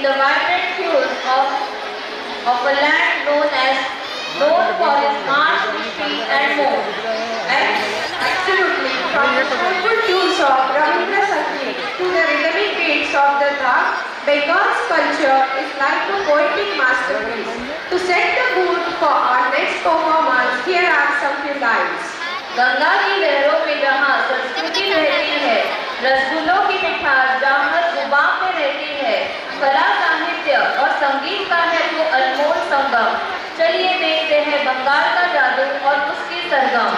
the vibrant hues of a land known for its marsh, history and more. Absolutely. From the soulful tunes of Rabindra Sangeet to the rhythmic beats of the Dhak, Bengal's culture is like a poetic masterpiece. To set the mood for our next performance, here are some few lines. Ganga की लहरों में जहाँ संस्कृति रहती है, रसगुल्लों की मिठास जहाँ हर जुबान में रहती है, कला साहित्य और संगीत का है वो अनमोल संगम। चलिए देखते हैं बंगाल का जादू और उसकी सरगम।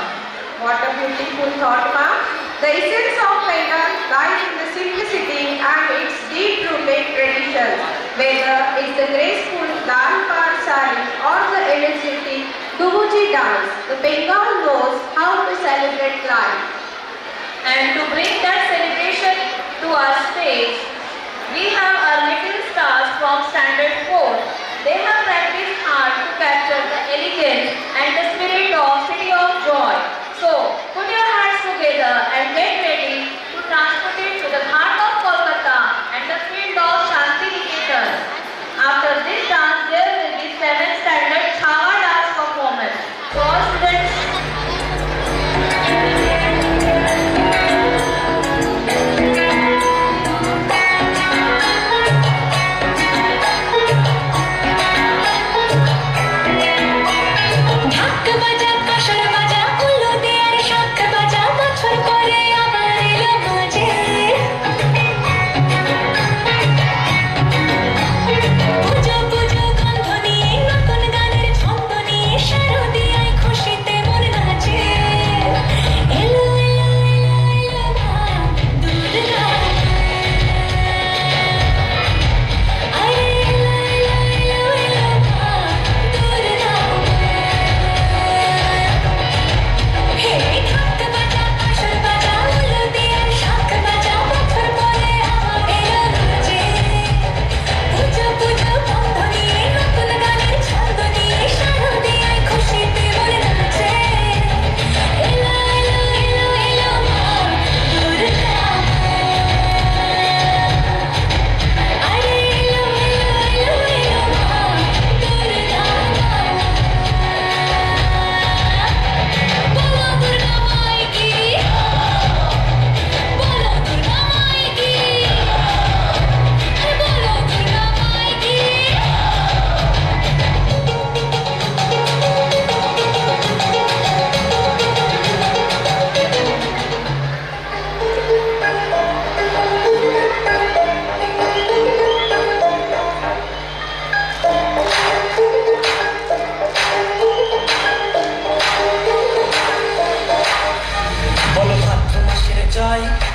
What a beautiful thought, ma'am. The essence of Bengal lies in the simplicity and its deep-rooted traditions. Whether it's the graceful Dalpar sari or the energetic Dubuji dance, the Bengal knows how to celebrate life. And to bring that celebration to our stage, we have our little stars from Standard 4. They have practiced hard to capture the elegance and the spirit of City of Joy. So, put your hands together and get ready to transport it to the heart of Kolkata and the field of Shanti Niketan. After this dance, there will be 7 standard Chhawa dance performance. So, all students,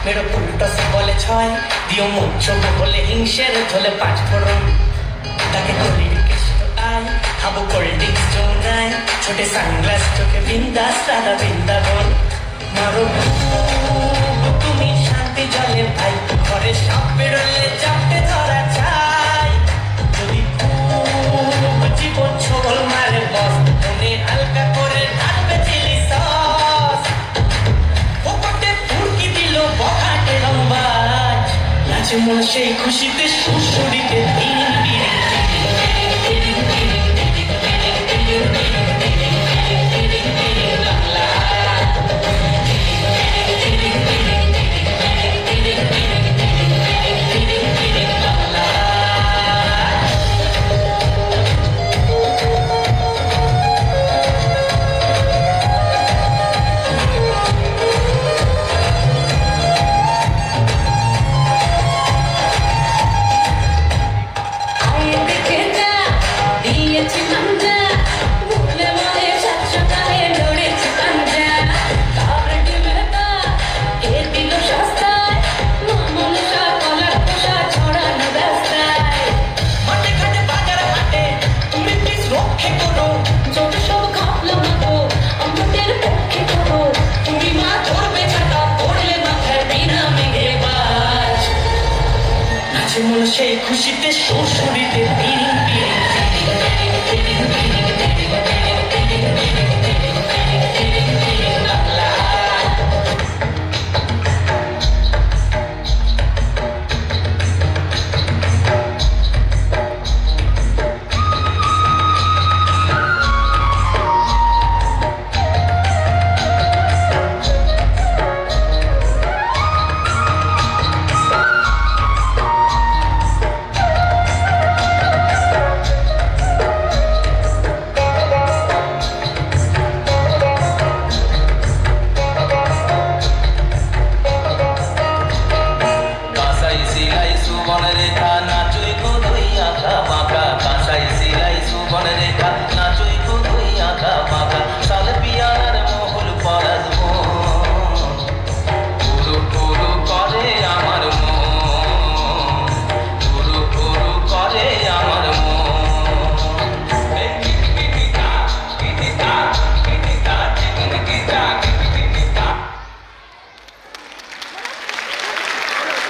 मेरे फुलटा से बोले छाय दियो मुच्छो बोले हिंसेर झोले पाँच फोड़न ताके कोली रिकेस्ट आई हाबो कोल्ड ड्रिंक्स जोनाय छोटे सनग्लास चोके बिंदास राधा बिंदाबन मारो তুমি শান্তি জলে ভাই ঘরে সাপ বেরোলে চাপতে ধরা চাই যদি জীবন ছবল মারে বস মনে হালকা করে ঢালবে চিলি সস পকেটে ফুরকি দিল বখাটে রংবাজ নাচে মন সেই খুশিতে সুরসুরিতে দিন সেই খুশিতে সুরসুরিতে